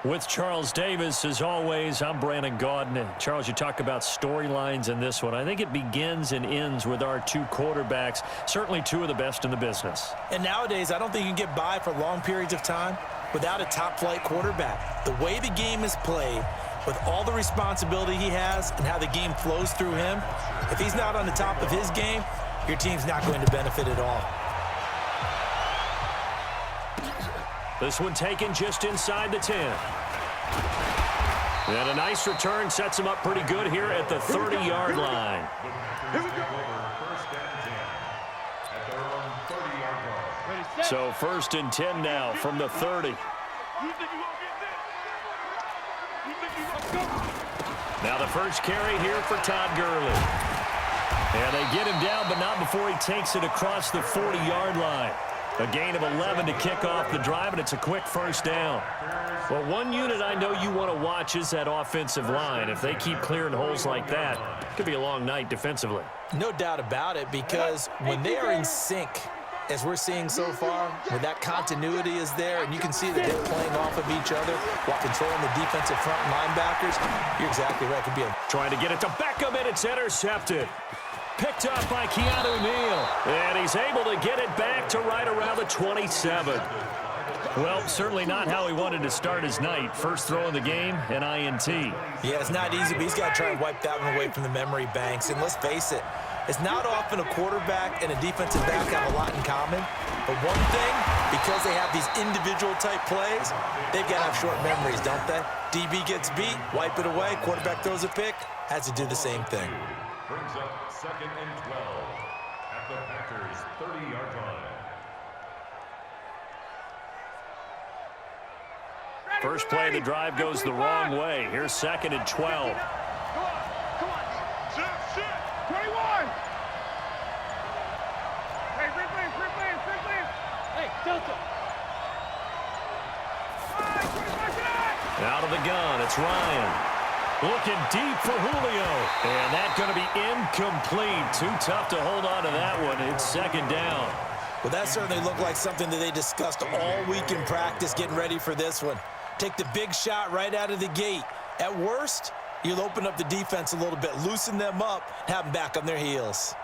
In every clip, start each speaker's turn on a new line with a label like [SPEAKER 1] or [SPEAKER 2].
[SPEAKER 1] With Charles Davis, as always, I'm Brandon Gaudin. And Charles, you talk about storylines in this one. I think it begins and ends with our two quarterbacks, certainly two of the best in the business.
[SPEAKER 2] And nowadays, I don't think you can get by for long periods of time without a top-flight quarterback. The way the game is played, with all the responsibility he has and how the game flows through him, if he's not on the top of his game, your team's not going to benefit at all.
[SPEAKER 1] This one taken just inside the 10. And a nice return sets him up pretty good here at the 30-yard line. So 1st and 10 now from the 30. Now the first carry here for Todd Gurley. And they get him down, but not before he takes it across the 40-yard line. A gain of 11 to kick off the drive, and it's a quick first down. Well, one unit I know you want to watch is that offensive line. If they keep clearing holes like that, it could be a long night defensively.
[SPEAKER 2] No doubt about it, because when they are in sync, as we're seeing so far, when that continuity is there, and you can see that they're playing off of each other while controlling the defensive front linebackers, you're exactly right. It could be
[SPEAKER 1] trying to get it to Beckham, and it's intercepted. Picked up by Keanu Neal, and he's able to get it back to right around the 27. Well, certainly not how he wanted to start his night. First throw in the game, an INT.
[SPEAKER 2] Yeah, it's not easy, but he's got to try and wipe that one away from the memory banks. And let's face it, it's not often a quarterback and a defensive back have a lot in common. But one thing, because they have these individual type plays, they've got to have short memories, don't they? DB gets beat, wipe it away, quarterback throws a pick, has to do the same thing.
[SPEAKER 3] Brings up 2nd and 12 at the Packers' 30-yard line.
[SPEAKER 1] First play of the drive goes the wrong way. Here's 2nd and 12.
[SPEAKER 4] Come on. Sit. 21. Hey, free play. Hey, Delta.
[SPEAKER 1] Out of the gun, it's Ryan. Looking deep for Julio. And that's going to be incomplete. Too tough to hold on to that one. It's 2nd down.
[SPEAKER 2] Well, that certainly looked like something that they discussed all week in practice getting ready for this one. Take the big shot right out of the gate. At worst, you'll open up the defense a little bit, loosen them up, have them back on their heels.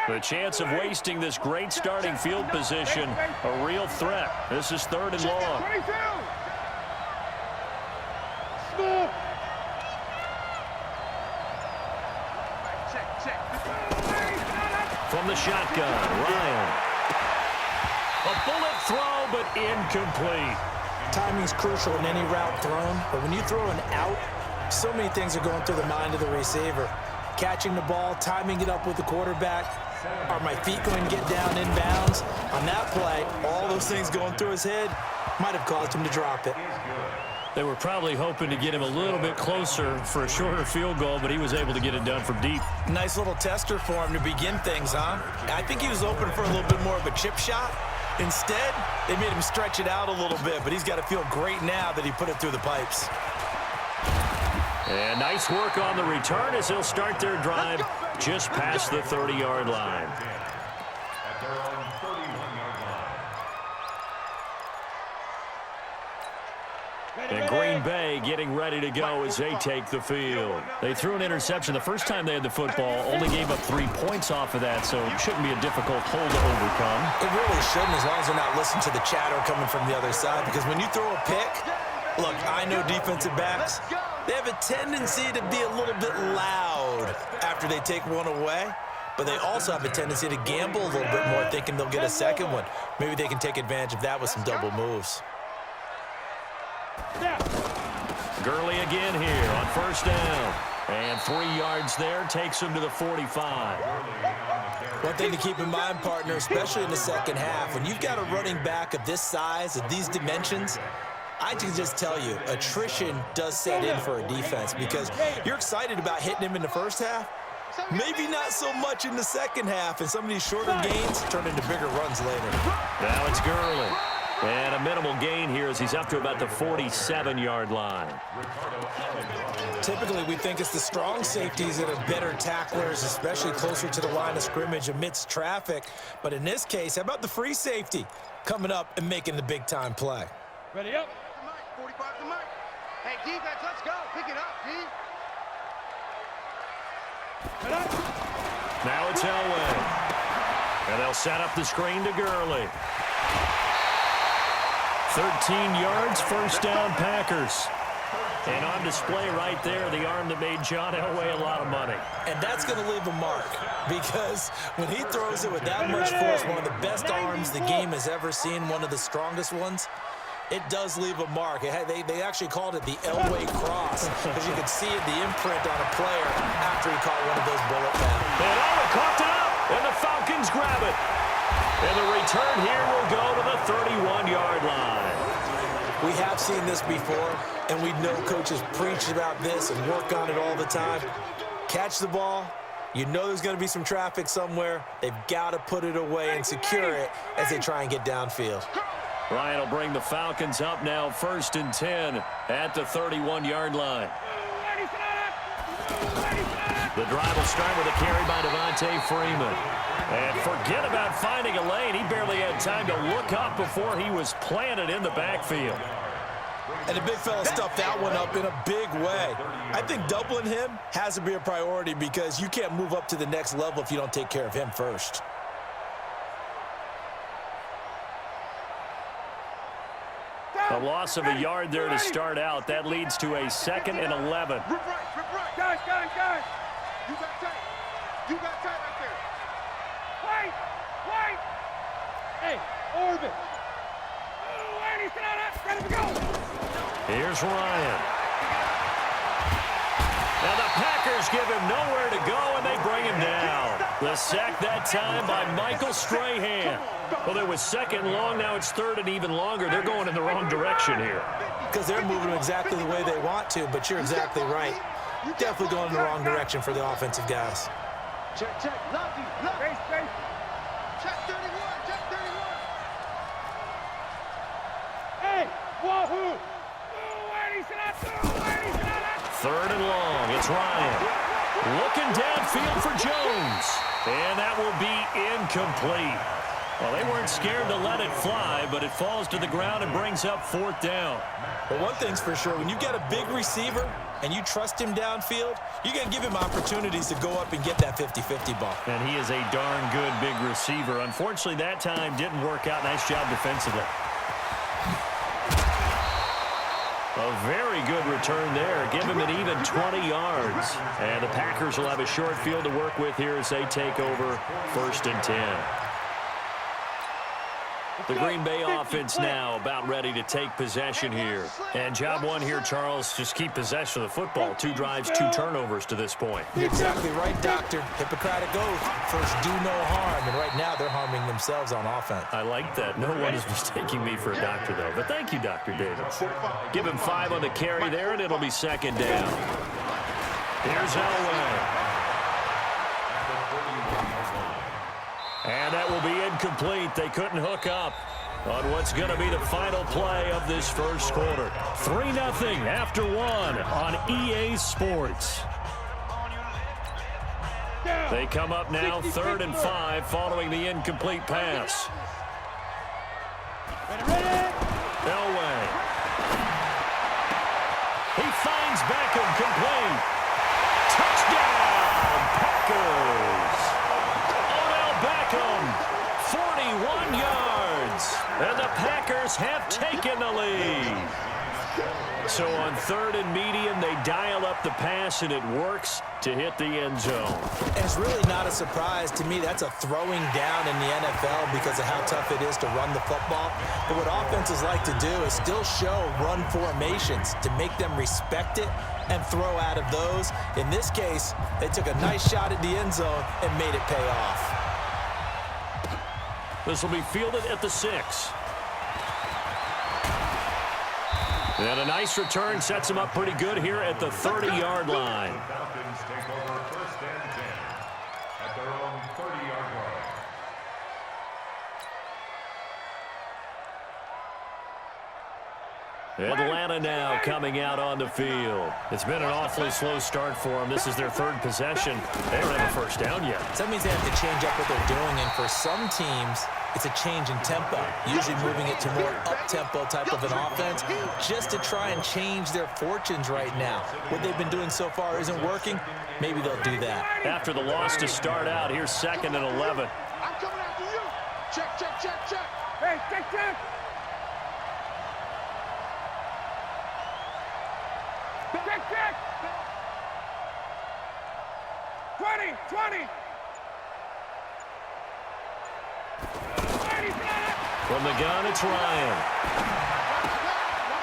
[SPEAKER 1] The chance of wasting this great starting field position, a real threat. This is 3rd and long.
[SPEAKER 4] 22.
[SPEAKER 1] From the shotgun, Ryan. A bullet throw, but incomplete.
[SPEAKER 2] Timing's crucial in any route thrown, but when you throw an out, so many things are going through the mind of the receiver. Catching the ball, timing it up with the quarterback. Are my feet going to get down in bounds? On that play, all those things going through his head might have caused him to drop it.
[SPEAKER 1] They were probably hoping to get him a little bit closer for a shorter field goal, but he was able to get it done from deep.
[SPEAKER 2] Nice little tester for him to begin things, huh? I think he was open for a little bit more of a chip shot. Instead, they made him stretch it out a little bit, but he's got to feel great now that he put it through the pipes.
[SPEAKER 1] And nice work on the return as he'll start their drive just past the 30-yard line.
[SPEAKER 3] At their own 31-yard line.
[SPEAKER 1] And Green Bay getting ready to go as they take the field. They threw an interception the first time they had the football, only gave up 3 points off of that, so it shouldn't be a difficult hole to overcome.
[SPEAKER 2] It really shouldn't, as long as they're not listening to the chatter coming from the other side, because when you throw a pick, look, I know defensive backs, they have a tendency to be a little bit loud after they take one away, but they also have a tendency to gamble a little bit more, thinking they'll get a second one. Maybe they can take advantage of that with some double moves.
[SPEAKER 1] Gurley again here on 1st down. And 3 yards there takes him to the 45.
[SPEAKER 2] One thing to keep in mind, partner, especially in the second half, when you've got a running back of this size, of these dimensions, I can just tell you, attrition does set in for a defense because you're excited about hitting him in the first half. Maybe not so much in the second half, and some of these shorter gains turn into bigger runs later.
[SPEAKER 1] Now it's Gurley. And a minimal gain here as he's up to about the 47-yard line.
[SPEAKER 2] Typically, we think it's the strong safeties that are better tacklers, especially closer to the line of scrimmage amidst traffic. But in this case, how about the free safety coming up and making the big-time play?
[SPEAKER 4] Ready up. 45 to Mike. Hey, defense, let's go. Pick it up, D.
[SPEAKER 1] Now it's Elway. And they'll set up the screen to Gurley. 13 yards, first down, Packers. And on display right there, the arm that made John Elway a lot of money.
[SPEAKER 2] And that's going to leave a mark because when he throws it with that much force, one of the best arms the game has ever seen, one of the strongest ones, it does leave a mark. They actually called it the Elway cross because you could see the imprint on a player after he caught one of those bullet pads.
[SPEAKER 1] And Elway coughed it up, and the Falcons grab it. And the return here will go to the 31-yard line.
[SPEAKER 2] We have seen this before, and we know coaches preach about this and work on it all the time. Catch the ball. You know there's going to be some traffic somewhere. They've got to put it away and secure it as they try and get downfield.
[SPEAKER 1] Ryan will bring the Falcons up now, 1st and 10 at the 31-yard line. The drive will start with a carry by Devontae Freeman. And forget about finding a lane. He barely had time to look up before he was planted in the backfield.
[SPEAKER 2] And the big fella stuffed that one up in a big way. I think doubling him has to be a priority because you can't move up to the next level if you don't take care of him first.
[SPEAKER 1] A loss of a yard there to start out. That leads to a 2nd and 11.
[SPEAKER 4] Guys. You got tight. You got tight right there. Wait. Hey, orbit. Wait, sit down. Ready to go.
[SPEAKER 1] Here's Ryan. Now the Packers give him nowhere to go, and they bring him down. The sack that time by Michael Strahan. Well, it was 2nd and long. Now it's 3rd and even longer. They're going in the wrong direction here.
[SPEAKER 2] Because they're moving exactly the way they want to, but you're exactly right. Definitely going in the wrong direction for the offensive guys.
[SPEAKER 4] Check. Lucky. Space. Check 31. Hey, wahoo.
[SPEAKER 1] 3rd and long. It's Ryan. Looking downfield for Jones. And that will be incomplete. Well, they weren't scared to let it fly, but it falls to the ground and brings up 4th down.
[SPEAKER 2] But one thing's for sure, when you get a big receiver and you trust him downfield, you're going to give him opportunities to go up and get that 50-50 ball.
[SPEAKER 1] And he is a darn good big receiver. Unfortunately, that time didn't work out. Nice job defensively. A very good return there. Give him an even 20 yards. And the Packers will have a short field to work with here as they take over 1st and 10. The Green Bay offense now about ready to take possession here. And job one here, Charles, just keep possession of the football. 2 drives, 2 turnovers to this point.
[SPEAKER 2] You're exactly right, Doctor. Hippocratic oath. First, do no harm. And right now, they're harming themselves on offense.
[SPEAKER 1] I like that. No one is mistaking me for a doctor, though. But thank you, Dr. Davis. Give him 5 on the carry there, and it'll be 2nd down. Here's Elway. And that will be incomplete. They couldn't hook up on what's going to be the final play of this first quarter. 3-0 after 1 on EA Sports. They come up now 3rd and 5 following the incomplete pass. Elway. He finds Beckham complete. Touchdown, Packers. 41 yards, and the Packers have taken the lead. So on 3rd and medium, they dial up the pass, and it works to hit the end zone.
[SPEAKER 2] And it's really not a surprise to me. That's a throwing down in the NFL because of how tough it is to run the football. But what offenses like to do is still show run formations to make them respect it and throw out of those. In this case, they took a nice shot at the end zone and made it pay off.
[SPEAKER 1] This will be fielded at the 6. And a nice return sets him up pretty good here at the 30-yard line.
[SPEAKER 3] Falcons take over 1st and 10 at their own 30-yard line.
[SPEAKER 1] Atlanta now coming out on the field. It's been an awfully slow start for them. This is their 3rd possession. They don't have a first down yet.
[SPEAKER 2] So that means they have to change up what they're doing, and for some teams, It's a change in tempo, usually moving it to more up-tempo type of an offense, just to try and change their fortunes right now. What they've been doing so far isn't working. Maybe they'll do that.
[SPEAKER 1] After the loss to start out, here's 2nd and 11.
[SPEAKER 4] I'm coming after you. Check, check, check, check. Hey, check, check. Check, check. 20, 20.
[SPEAKER 1] From the gun, it's Ryan.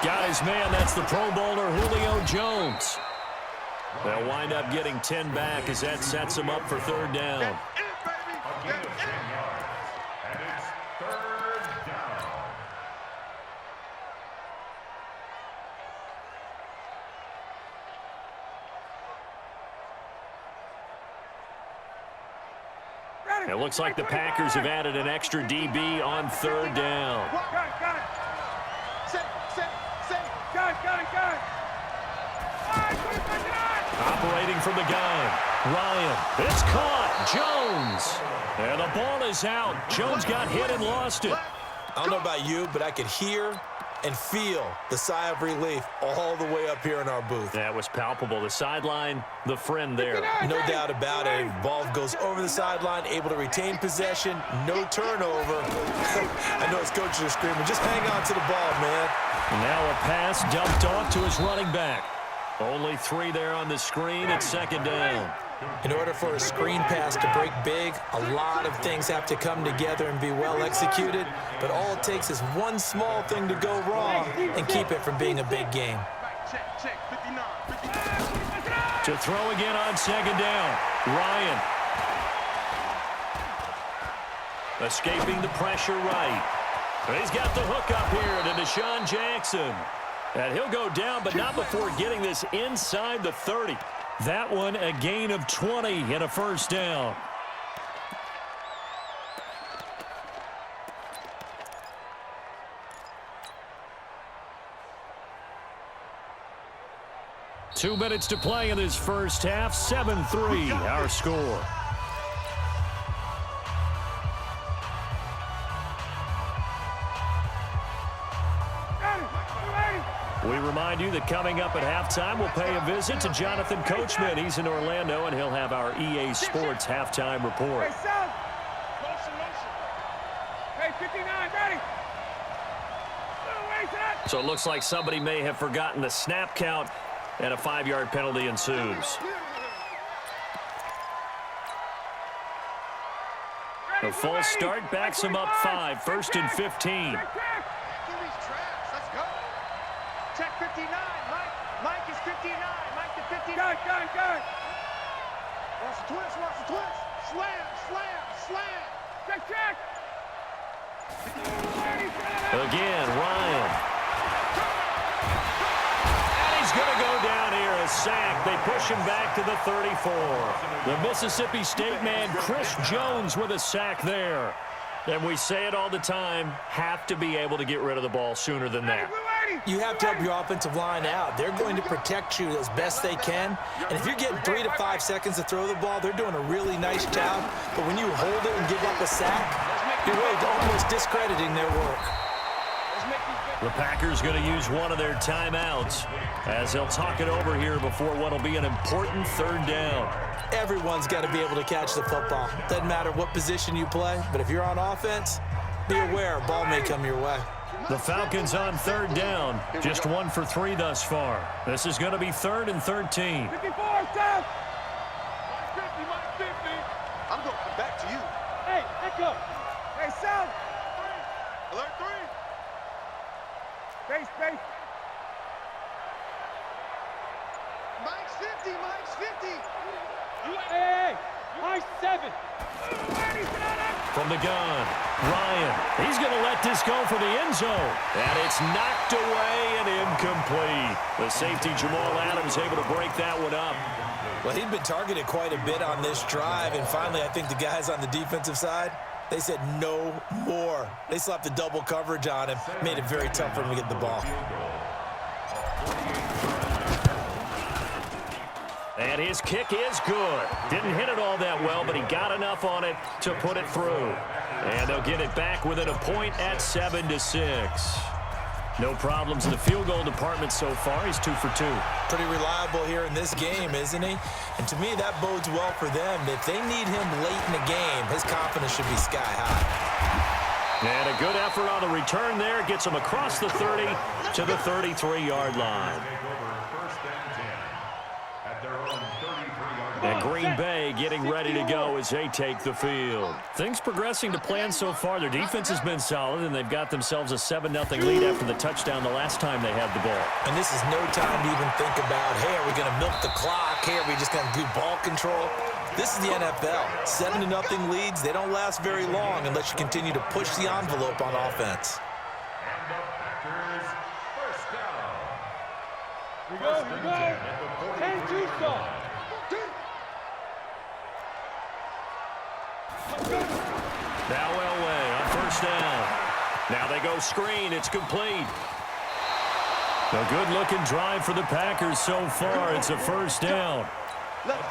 [SPEAKER 1] Got his man. That's the Pro Bowler, Julio Jones. They'll wind up getting 10 back as that sets him up for 3rd down.
[SPEAKER 3] A gain of 10 yards. And it's 3rd down.
[SPEAKER 1] It looks like the Packers have added an extra DB on 3rd down.
[SPEAKER 4] Got it. Set. Got it. All right, 25.
[SPEAKER 1] Operating from the gun. Ryan. It's caught. Jones. And the ball is out. Jones got hit and lost it.
[SPEAKER 2] I don't know about you, but I could hear and feel the sigh of relief all the way up here in our booth.
[SPEAKER 1] That was palpable. The sideline, the friend there.
[SPEAKER 2] No doubt about it. Ball goes over the sideline, able to retain possession, no turnover. I know his coaches are screaming, just hang on to the ball, man.
[SPEAKER 1] Now a pass dumped off to his running back. Only 3 there on the screen. It's 2nd down.
[SPEAKER 2] In order for a screen pass to break big, a lot of things have to come together and be well executed, but all it takes is one small thing to go wrong and keep it from being a big game.
[SPEAKER 4] Check, 59.
[SPEAKER 1] To throw again on 2nd down. Ryan. Escaping the pressure right. He's got the hook up here to Deshaun Jackson. And he'll go down, but not before getting this inside the 30. That one a gain of 20 and a 1st down. Two minutes to play in this first half. 7-3 our score. We remind you that coming up at halftime, we'll pay a visit to Jonathan Coachman. He's in Orlando, and he'll have our EA Sports halftime report.
[SPEAKER 4] Hey, South. Motion. Hey, 59, ready.
[SPEAKER 1] So it looks like somebody may have forgotten the snap count, and a 5-yard penalty ensues. The false start backs him up 5, 1st and 15.
[SPEAKER 4] Check 59. Mike is 59. Mike to 59. Gun. Watch the twist. Slam. Check.
[SPEAKER 1] Again, Ryan. And he's going to go down here, a sack. They push him back to the 34. The Mississippi State man, Chris Jones, with a sack there. And we say it all the time, have to be able to get rid of the ball sooner than that.
[SPEAKER 2] You have to help your offensive line out. They're going to protect you as best they can. And if you're getting 3 to 5 seconds to throw the ball, they're doing a really nice job. But when you hold it and give up a sack, you're really almost discrediting their work.
[SPEAKER 1] The Packers going to use one of their timeouts as they'll talk it over here before what will be an important 3rd down.
[SPEAKER 2] Everyone's got to be able to catch the football. Doesn't matter what position you play, but if you're on offense, be aware a ball may come your way.
[SPEAKER 1] The Falcons on 3rd down. Just 1 for 3 thus far. This is going to be 3rd and 13.
[SPEAKER 4] 54, South. 50, Mike 50. I'm going back to you. Hey, echo. Hey, South. Alert 3. Base. Mike's 50. Hey, Mike's 7.
[SPEAKER 1] From the gun, Ryan. He's going to let this go for the end zone. And it's knocked away and incomplete. The safety, Jamal Adams, able to break that one up.
[SPEAKER 2] Well, he'd been targeted quite a bit on this drive, and finally I think the guys on the defensive side, they said no more. They slapped the double coverage on him, made it very tough for him to get the ball.
[SPEAKER 1] And his kick is good. Didn't hit it all that well, but he got enough on it to put it through. And they'll get it back within a point at 7-6. No problems in the field goal department so far. He's 2 for 2.
[SPEAKER 2] Pretty reliable here in this game, isn't he? And to me, that bodes well for them. If they need him late in the game, his confidence should be sky high.
[SPEAKER 1] And a good effort on the return there. Gets him across the 30 to the 33-yard line. And Green Bay getting ready to go as they take the field. Things progressing to plan so far. Their defense has been solid, and they've got themselves a 7-0 lead after the touchdown the last time they had the ball.
[SPEAKER 2] And this is no time to even think about, hey, are we going to milk the clock? Hey, are we just going to do ball control? This is the NFL. 7-0 leads, they don't last very long unless you continue to push the envelope on offense.
[SPEAKER 4] Here we go. 10-2 start.
[SPEAKER 1] Now Elway on first down. Now they go screen. It's complete. A good-looking drive for the Packers so far. It's a first down.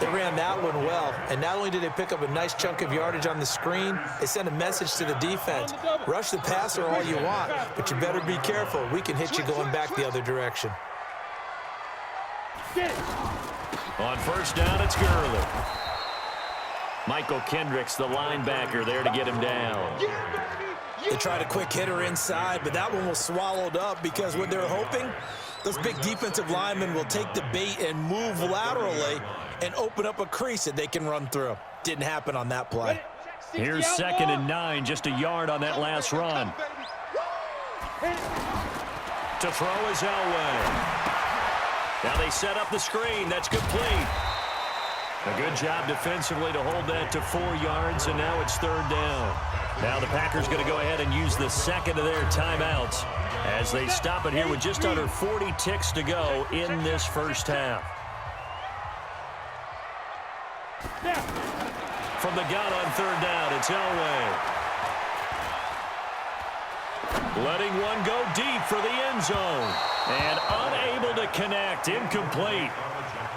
[SPEAKER 2] They ran that one well, and not only did they pick up a nice chunk of yardage on the screen, they sent a message to the defense. Rush the passer all you want, but you better be careful. We can hit you going back the other direction.
[SPEAKER 1] On first down, it's Gurley. Michael Kendricks, the linebacker, there to get him down.
[SPEAKER 2] They tried a quick hitter inside, but that one was swallowed up because what they're hoping, those big defensive linemen will take the bait and move laterally and open up a crease that they can run through. Didn't happen on that play.
[SPEAKER 1] Here's 2nd and 9, just a yard on that last run. To throw is Elway. Now they set up the screen. That's complete. A good job defensively to hold that to 4 yards, and now it's 3rd down. Now the Packers going to go ahead and use the second of their timeouts as they stop it here with just under 40 ticks to go in this first half. From the gun on 3rd down, it's Elway. Letting one go deep for the end zone. And unable to connect, incomplete.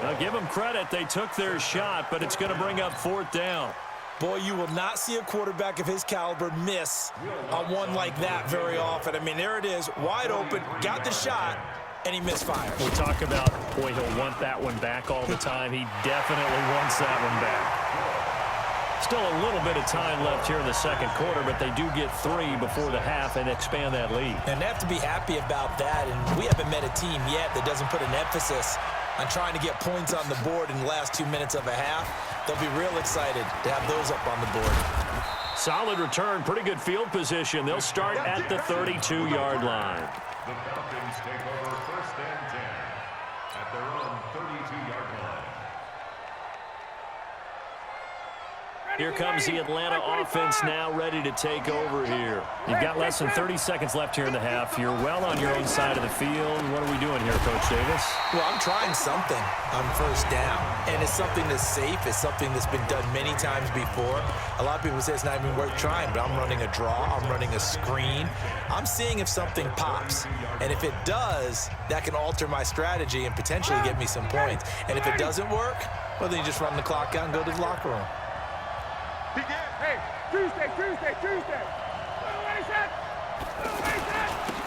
[SPEAKER 1] Now give them credit, they took their shot, but it's going to bring up 4th down.
[SPEAKER 2] Boy, you will not see a quarterback of his caliber miss on one like that very often. I mean, there it is, wide open, got the shot, and he misfires.
[SPEAKER 1] We talk about, boy, he'll want that one back all the time. He definitely wants that one back. Still a little bit of time left here in the second quarter, but they do get 3 before the half and expand that lead.
[SPEAKER 2] And they have to be happy about that, and we haven't met a team yet that doesn't put an emphasis on trying to get points on the board in the last 2 minutes of a half. They'll be real excited to have those up on the board.
[SPEAKER 1] Solid return, pretty good field position. They'll start at the 32-yard line.
[SPEAKER 3] The Falcons take over 1st and 10 at their own 32-yard line.
[SPEAKER 1] Here comes the Atlanta offense now ready to take over here. You've got less than 30 seconds left here in the half. You're well on your own side of the field. What are we doing here, Coach Davis?
[SPEAKER 2] Well, I'm trying something on first down, and it's something that's safe. It's something that's been done many times before. A lot of people say it's not even worth trying, but I'm running a draw. I'm running a screen. I'm seeing if something pops, and if it does, that can alter my strategy and potentially get me some points. And if it doesn't work, well, then you just run the clock out and go to the locker room.
[SPEAKER 4] Hey, Tuesday.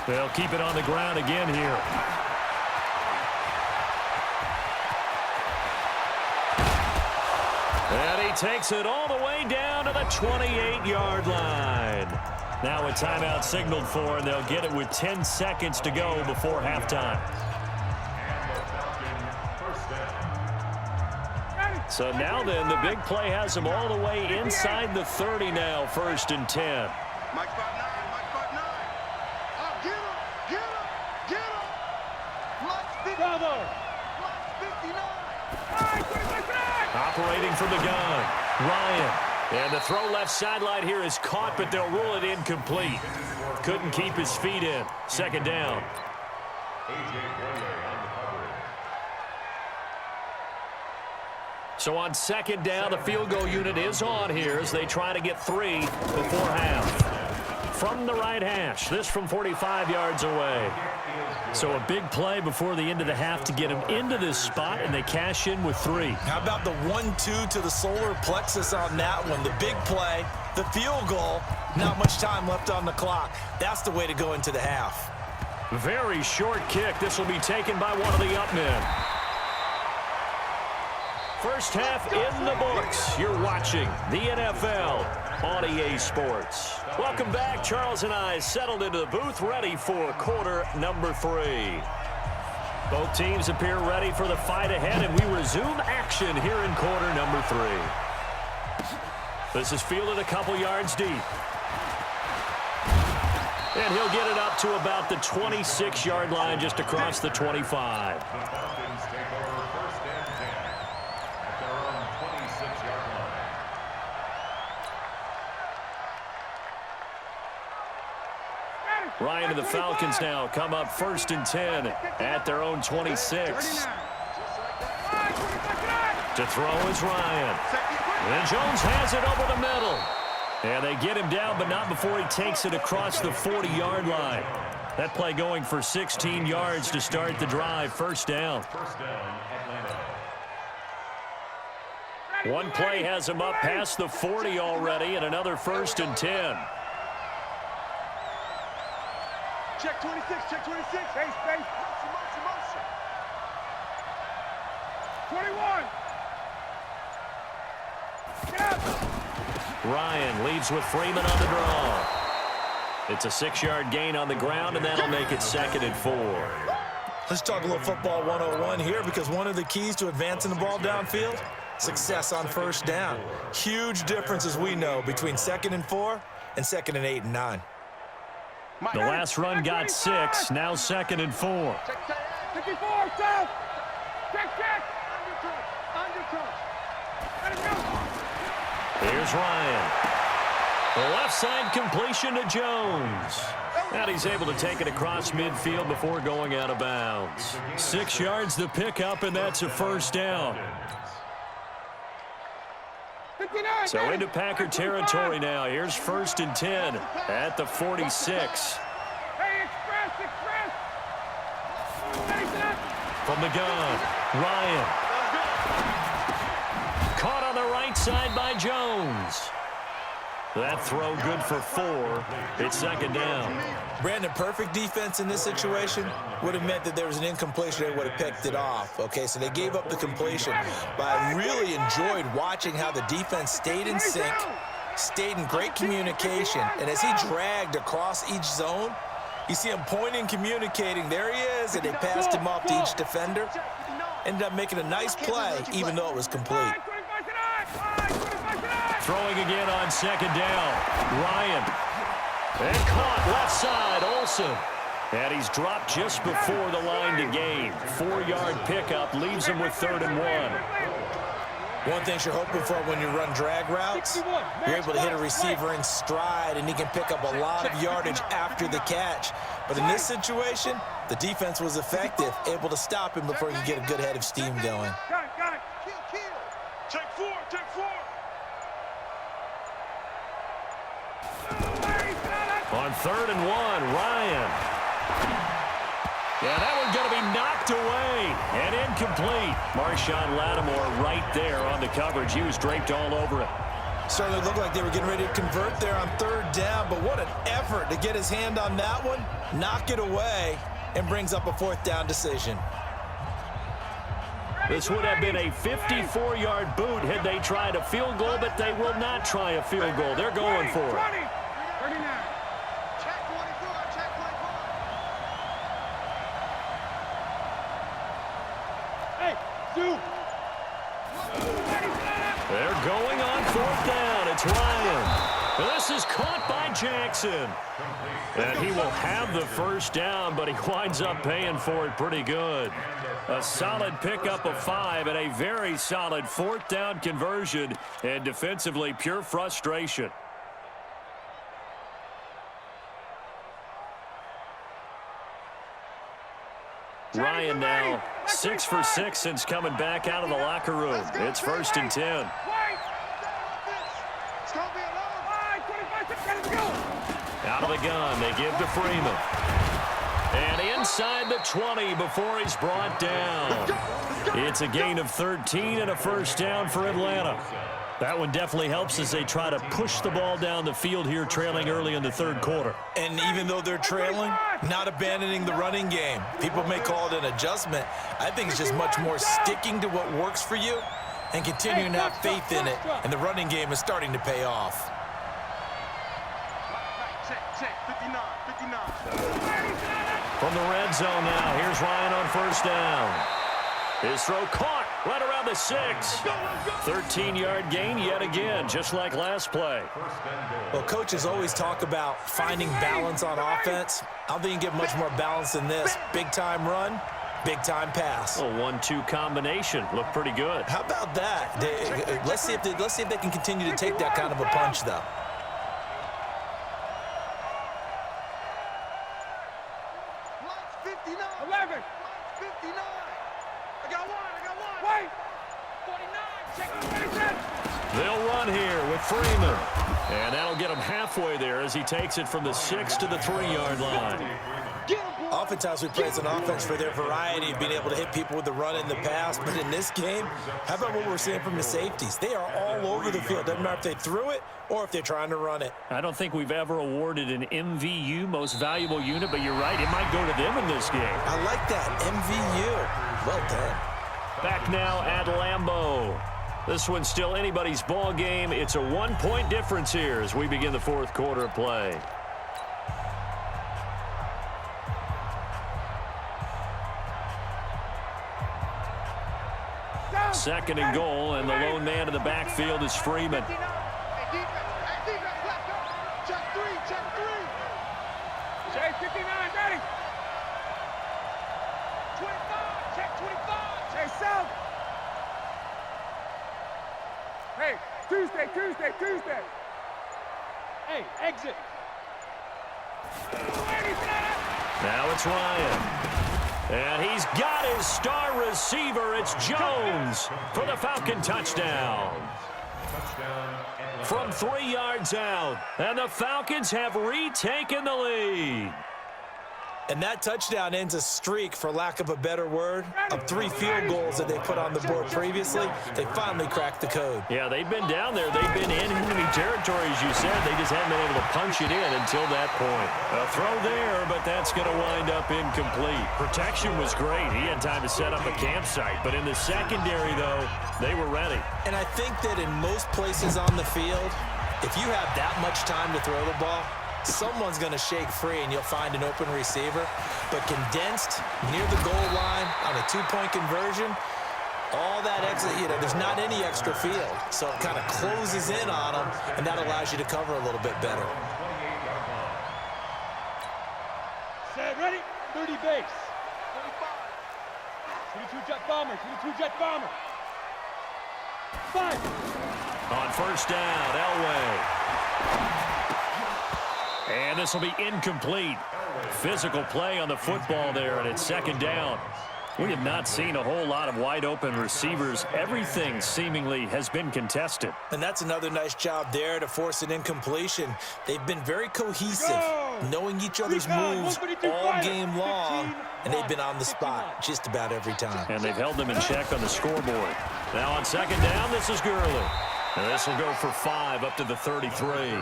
[SPEAKER 1] They'll keep it on the ground again here. And he takes it all the way down to the 28-yard line. Now a timeout signaled for, and they'll get it with 10 seconds to go before halftime. So now then, the big play has them all the way inside the 30 now, 1st and 10.
[SPEAKER 4] Mike spot 9. Oh, get him. Mike 59.
[SPEAKER 1] Operating from the gun, Ryan. And the throw left sideline here is caught, but they'll rule it incomplete. Couldn't keep his feet in. 2nd down. So on 2nd down, the field goal unit is on here as they try to get 3 before half. from the right hash. This from 45 yards away. So a big play before the end of the half to get them into this spot, and they cash in with 3.
[SPEAKER 2] How about the 1-2 to the solar plexus on that one? The big play, the field goal, not much time left on the clock. That's the way to go into the half.
[SPEAKER 1] Very short kick. This will be taken by one of the up men. First half in the books. You're watching the NFL on EA Sports. Welcome back. Charles and I settled into the booth, ready for quarter number 3. Both teams appear ready for the fight ahead, and we resume action here in quarter number 3. This is fielded a couple yards deep. And he'll get it up to about the 26-yard line, just across the 25.
[SPEAKER 3] The Falcons take over first and 10 at their own 26-yard line.
[SPEAKER 1] Ryan and the Falcons now come up first and 10 at their own 26. To throw is Ryan. And Jones has it over the middle. And they get him down, but not before he takes it across the 40-yard line. That play going for 16 yards to start the drive. First down.
[SPEAKER 3] First down, Atlanta.
[SPEAKER 1] One play has him up past the 40 already, and another first and 10.
[SPEAKER 4] Check 26, check 26. Hey, space. Motion. 21. Get up.
[SPEAKER 1] Ryan leads with Freeman on the draw. It's a 6-yard gain on the ground, and that'll make it 2nd and 4.
[SPEAKER 2] Let's talk a little football 101 here, because one of the keys to advancing the ball downfield, success on first down. Huge difference, as we know, between 2nd and 4 and 2nd and 8 and 9.
[SPEAKER 1] The last run got 6, now 2nd and 4.
[SPEAKER 4] 54, south. Check. Under touch. Let him go.
[SPEAKER 1] Here's Ryan. The left side completion to Jones. And he's able to take it across midfield before going out of bounds. 6 yards the pickup, and that's a first down. So into Packer territory now. Here's first and 10 at the 46.
[SPEAKER 4] Hey, express.
[SPEAKER 1] From the gun, Ryan. Caught on the right side by Jones. That throw good for 4. It's 2nd down.
[SPEAKER 2] Brandon, perfect defense in this situation would have meant that there was an incompletion. They would have picked it off. Okay, so they gave up the completion. But I really enjoyed watching how the defense stayed in sync, stayed in great communication, and as he dragged across each zone, you see him pointing, communicating. There he is, and they passed him off to each defender. Ended up making a nice play, even though it was complete.
[SPEAKER 1] Throwing again on 2nd down. Ryan. And caught left side, Olsen. And he's dropped just before the line to gain. 4-yard pickup leaves him with 3rd and 1.
[SPEAKER 2] One thing you're hoping for when you run drag routes, you're able to hit a receiver in stride, and he can pick up a lot of yardage after the catch. But in this situation, the defense was effective, able to stop him before he could get a good head of steam going.
[SPEAKER 4] Got it. Kill. Check 4.
[SPEAKER 1] On 3rd and 1, Ryan. Yeah, that one's going to be knocked away and incomplete. Marshawn Lattimore right there on the coverage. He was draped all over it.
[SPEAKER 2] Certainly looked like they were getting ready to convert there on 3rd down, but what an effort to get his hand on that one, knock it away, and brings up a 4th down decision.
[SPEAKER 1] This would have been a 54-yard boot had they tried a field goal, but they will not try a field goal. They're going for it.
[SPEAKER 4] 39.
[SPEAKER 1] They're going on 4th down. It's Ryan. This is caught by Jackson. And he will have the first down, but he winds up paying for it pretty good. A solid pickup of 5 and a very solid 4th down conversion, and defensively pure frustration. Ryan now 6 for 6 since coming back out of the locker room. It's 1st and 10. Out of the gun, they give to Freeman. And inside the 20 before he's brought down. It's a gain of 13 and a first down for Atlanta. That one definitely helps as they try to push the ball down the field here, trailing early in the third quarter.
[SPEAKER 2] And even though they're trailing, not abandoning the running game. People may call it an adjustment. I think it's just much more sticking to what works for you and continuing to have faith in it. And the running game is starting to pay off.
[SPEAKER 1] From the red zone now, here's Ryan on first down. His throw caught right around the 6. 13-yard gain yet again, just like last play.
[SPEAKER 2] Well, coaches always talk about finding balance on offense. I don't think you can get much more balance than this. Big-time run, big-time pass.
[SPEAKER 1] A 1-2 combination. Looked pretty good.
[SPEAKER 2] How about that? Let's see if they can continue to take that kind of a punch, though.
[SPEAKER 1] They'll run here with Freeman. And that'll get him halfway there as he takes it from the 6 to the 3-yard line.
[SPEAKER 2] Oftentimes we praise an offense for their variety of being able to hit people with the run in the pass. But in this game, how about what we're seeing from the safeties? They are all over the field. Doesn't matter if they threw it or if they're trying to run it.
[SPEAKER 1] I don't think we've ever awarded an MVU, most valuable unit, but you're right, it might go to them in this game.
[SPEAKER 2] I like that, MVU. Well done.
[SPEAKER 1] Back now at Lambeau. This one's still anybody's ball game. It's a 1-point difference here as we begin the fourth quarter of play. Second and goal, and the lone man in the backfield is Freeman.
[SPEAKER 4] Check three. Check 59, ready. 25, check 25. Check south. Hey, Tuesday. Hey, exit.
[SPEAKER 1] Now it's Ryan. And he's got his star receiver. It's Jones for the Falcon touchdown. From 3 yards out. And the Falcons have retaken the lead.
[SPEAKER 2] And that touchdown ends a streak, for lack of a better word, of 3 field goals that they put on the board previously. They finally cracked the code.
[SPEAKER 1] Yeah, they've been down there. They've been in enemy territory, as you said. They just haven't been able to punch it in until that point. A throw there, but that's going to wind up incomplete. Protection was great. He had time to set up a campsite. But in the secondary, though, they were ready.
[SPEAKER 2] And I think that in most places on the field, if you have that much time to throw the ball, someone's going to shake free and you'll find an open receiver. But condensed near the goal line on a 2-point conversion, all that exit, there's not any extra field. So it kind of closes in on them, and that allows you to cover a little bit better.
[SPEAKER 4] Set, ready, 30 base. 25. 22 jet bomber. 5.
[SPEAKER 1] On first down, Elway. And this will be incomplete. Physical play on the football there, and it's second down. We have not seen a whole lot of wide-open receivers. Everything seemingly has been contested.
[SPEAKER 2] And that's another nice job there to force an incompletion. They've been very cohesive, knowing each other's moves all game long, and they've been on the spot just about every time.
[SPEAKER 1] And they've held them in check on the scoreboard. Now on second down, this is Gurley. And this will go for 5 up to the 33.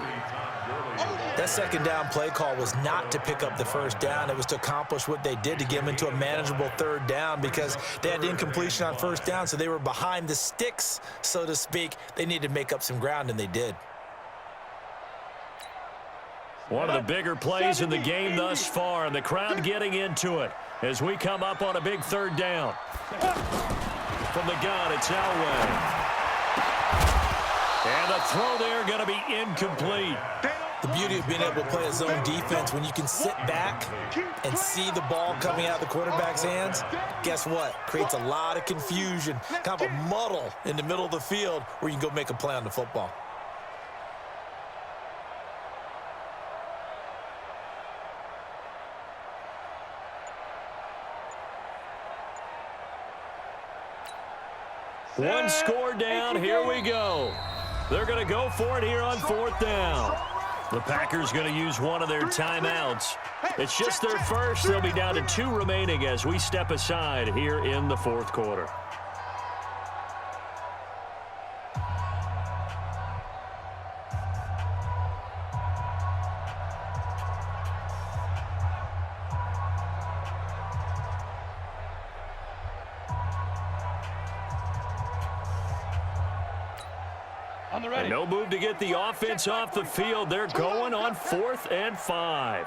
[SPEAKER 2] That second down play call was not to pick up the first down. It was to accomplish what they did to get them into a manageable third down, because they had incompletion on first down, so they were behind the sticks, so to speak. They needed to make up some ground, and they did.
[SPEAKER 1] One of the bigger plays in the game thus far, and the crowd getting into it as we come up on a big third down. From the gun, it's Elway. And the throw there going to be incomplete.
[SPEAKER 2] The beauty of being able to play a zone defense, when you can sit back and see the ball coming out of the quarterback's hands, guess what? Creates a lot of confusion, kind of a muddle in the middle of the field where you can go make a play on the football.
[SPEAKER 1] One score down. Here we go. They're going to go for it here on fourth down. The Packers going to use one of their timeouts. It's just their first. They'll be down to 2 remaining as we step aside here in the fourth quarter. No move to get the offense off the field. They're going on 4th and 5.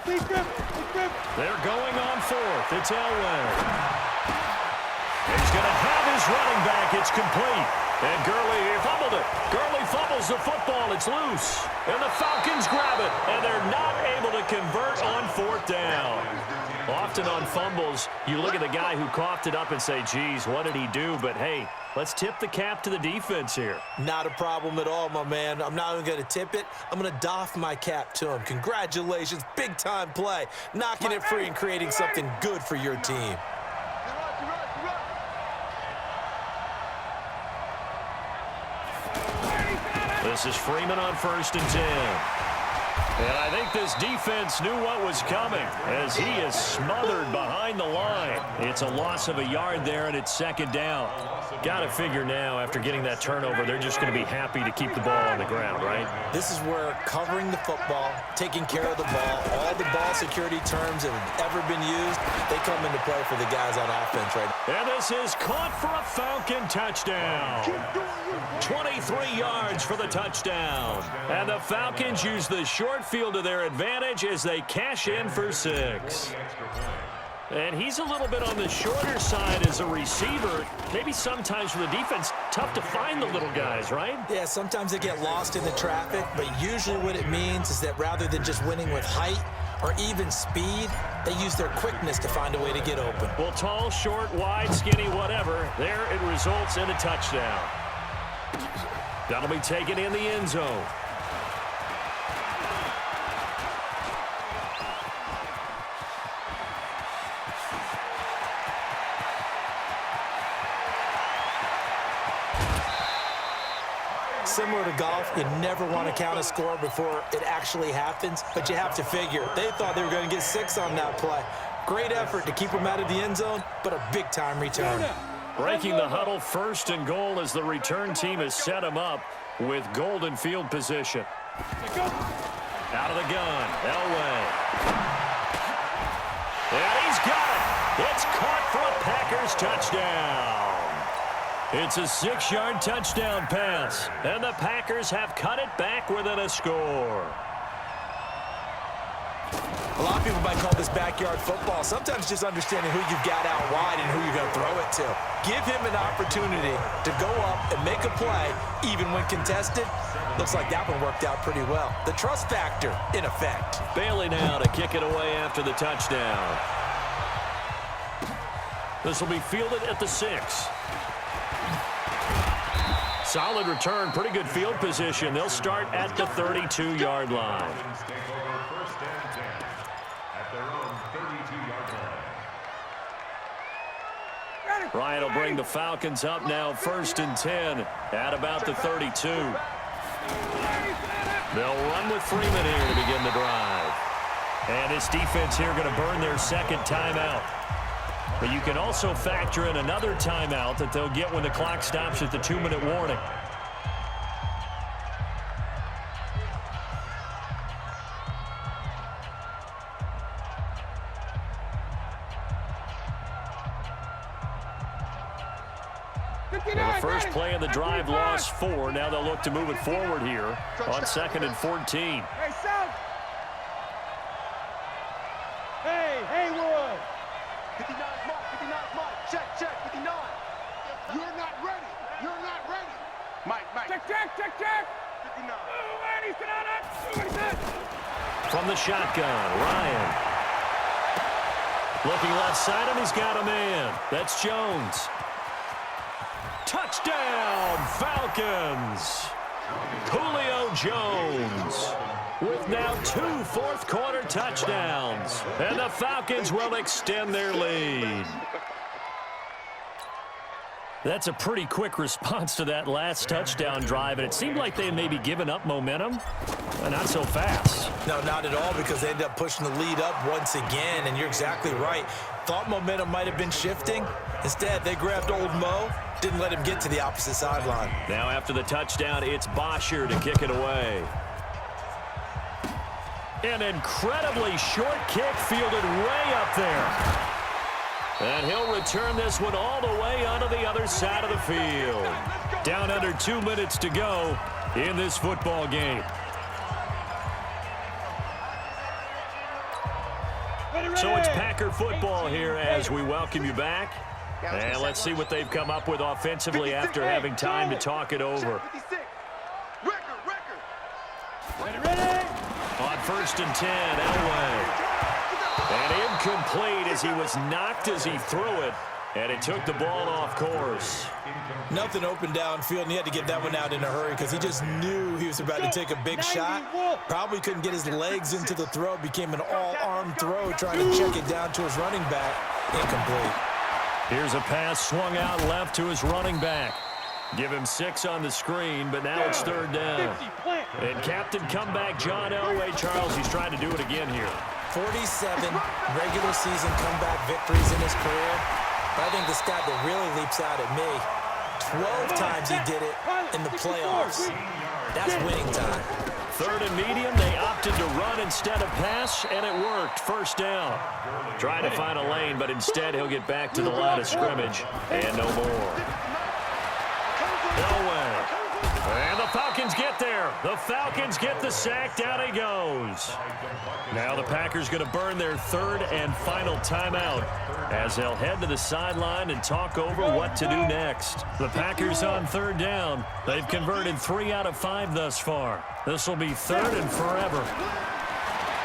[SPEAKER 1] They're going on 4th. It's Elway. He's going to have his running back. It's complete. And Gurley fumbled it. Gurley fumbles the football. It's loose. And the Falcons grab it. And they're not able to convert on 4th down. Often on fumbles, you look at the guy who coughed it up and say, geez, what did he do? But, hey, let's tip the cap to the defense here.
[SPEAKER 2] Not a problem at all, my man. I'm not even going to tip it. I'm going to doff my cap to him. Congratulations. Big-time play. Knocking it free and creating something good for your team.
[SPEAKER 1] This is Freeman on 1st and 10. And I think this defense knew what was coming as he is smothered behind the line. It's a loss of a yard there, and it's 2nd down. Got to figure now, after getting that turnover, they're just going to be happy to keep the ball on the ground, right?
[SPEAKER 2] This is where covering the football, taking care of the ball, all the ball security terms that have ever been used, they come into play for the guys on offense right now.
[SPEAKER 1] And this is caught for a Falcon touchdown. 23 yards for the touchdown. And the Falcons use the short field to their advantage as they cash in for 6. And he's a little bit on the shorter side as a receiver. Maybe sometimes for the defense, tough to find the little guys, right?
[SPEAKER 2] Yeah, sometimes they get lost in the traffic, but usually what it means is that rather than just winning with height or even speed, they use their quickness to find a way to get open.
[SPEAKER 1] Well, tall, short, wide, skinny, whatever, there it results in a touchdown. That'll be taken in the end zone.
[SPEAKER 2] Similar to golf, you never want to count a score before it actually happens, but you have to figure. They thought they were going to get 6 on that play. Great effort to keep them out of the end zone, but a big-time return.
[SPEAKER 1] Breaking the huddle, 1st and goal as the return team has set him up with golden field position. Out of the gun, Elway. And he's got it. It's caught for a Packers touchdown. It's a 6-yard touchdown pass, and the Packers have cut it back within a score.
[SPEAKER 2] A lot of people might call this backyard football. Sometimes just understanding who you've got out wide and who you're going to throw it to. Give him an opportunity to go up and make a play, even when contested. Looks like that one worked out pretty well. The trust factor in effect.
[SPEAKER 1] Bailey now to kick it away after the touchdown. This will be fielded at the 6. Solid return, pretty good field position. They'll start at the 32-yard line. Ryan will bring the Falcons up now 1st and 10 at about the 32. They'll run with Freeman here to begin the drive. And this defense here going to burn their 2nd timeout. But you can also factor in another timeout that they'll get when the clock stops at the 2-minute warning. Well, the first play of the drive lost 4. Now they'll look to move it forward here on 2nd and 14.
[SPEAKER 4] Hey, South. Hey, Haywood. 59 mark, 59 mark. Check, 59. You're not ready. You're not ready. Mike. Check. 59. And he's got it.
[SPEAKER 1] From the shotgun, Ryan. Looking left side, and he's got a man. That's Jones. Touchdown, Falcons. Julio Jones with now 2 fourth-quarter touchdowns. And the Falcons will extend their lead. That's a pretty quick response to that last touchdown drive, and it seemed like they had maybe given up momentum. Not so fast.
[SPEAKER 2] No, not at all, because they ended up pushing the lead up once again, and you're exactly right. Thought momentum might have been shifting. Instead, they grabbed old Mo, didn't let him get to the opposite sideline.
[SPEAKER 1] Now after the touchdown, it's Bosher to kick it away. An incredibly short kick fielded way up there. And he'll return this one all the way onto the other side of the field. Down under 2 minutes to go in this football game. So it's Packer football here as we welcome you back. And let's see what they've come up with offensively after having time to talk it over. On 1st and 10, Elway. And incomplete as he was knocked as he threw it. And it took the ball off course.
[SPEAKER 2] Nothing open downfield, and he had to get that one out in a hurry because he just knew he was about to take a big shot. Probably couldn't get his legs into the throw. Became an all-arm throw trying to check it down to his running back. Incomplete.
[SPEAKER 1] Here's a pass swung out left to his running back. Give him 6 on the screen, but now it's 3rd down. And captain comeback John Elway. Charles, he's trying to do it again here.
[SPEAKER 2] 47 regular season comeback victories in his career. But I think the stat that really leaps out at me, 12 times he did it in the playoffs. That's winning time.
[SPEAKER 1] 3rd and medium, they opted to run instead of pass, and it worked. 1st down. Trying to find a lane, but instead he'll get back to the line of scrimmage, and no more. Elway. And the Falcons get there. The Falcons get the sack. Down he goes. Now the Packers going to burn their 3rd and final timeout as they'll head to the sideline and talk over what to do next. The Packers on 3rd down. They've converted 3 out of 5 thus far. This will be 3rd and forever.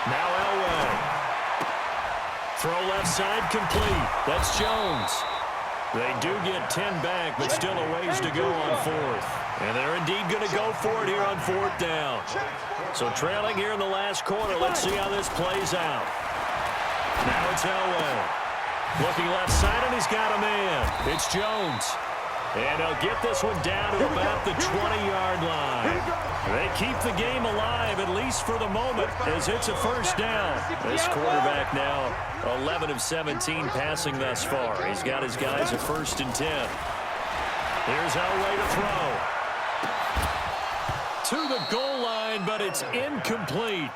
[SPEAKER 1] Now Elway. Throw left side complete. That's Jones. They do get 10 back, but still a ways to go on 4th. And they're indeed going to go for it here on 4th down. So trailing here in the last quarter. Let's see how this plays out. Now it's Elway. Looking left side, and he's got a man. It's Jones. And they'll get this one down to about the 20-yard line. They keep the game alive, at least for the moment, as it's a 1st down. This quarterback now 11 of 17 passing thus far. He's got his guys a 1st and 10. Here's Elway to throw. To the goal line, but it's incomplete.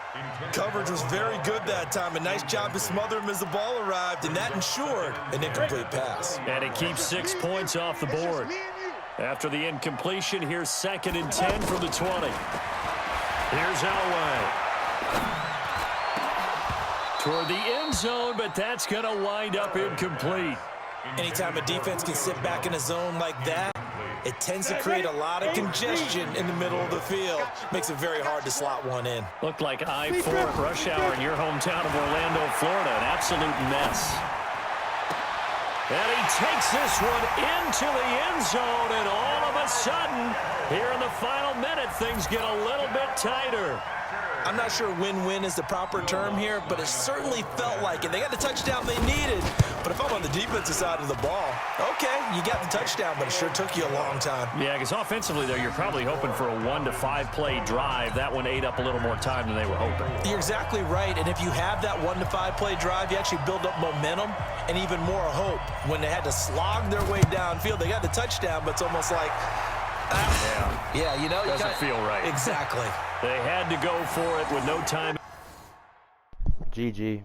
[SPEAKER 2] Coverage was very good that time. A nice job to smother him as the ball arrived, and that ensured an incomplete pass.
[SPEAKER 1] And it keeps 6 points off the board. After the incompletion, here's 2nd and 10 from the 20. Here's Elway. Toward the end zone, but that's going to wind up incomplete.
[SPEAKER 2] Anytime a defense can sit back in a zone like that, it tends to create a lot of congestion in the middle of the field. Makes it very hard to slot one in.
[SPEAKER 1] Looked like I-4 rush hour in your hometown of Orlando, Florida. An absolute mess. And he takes this one into the end zone, and all of a sudden, here in the final minute, things get a little bit tighter.
[SPEAKER 2] I'm not sure win-win is the proper term here, but it certainly felt like it. They got the touchdown they needed, but if I'm on the defensive side of the ball, okay, you got the touchdown, but it sure took you a long time.
[SPEAKER 1] Yeah, because offensively, though, you're probably hoping for a 1 to 5 play drive. That one ate up a little more time than they were hoping.
[SPEAKER 2] You're exactly right, and if you have that 1 to 5 play drive, you actually build up momentum and even more hope. When they had to slog their way downfield, they got the touchdown, but it's almost like, yeah, you know,
[SPEAKER 1] doesn't feel right.
[SPEAKER 2] Exactly.
[SPEAKER 1] They had to go for it with no time.
[SPEAKER 5] GG.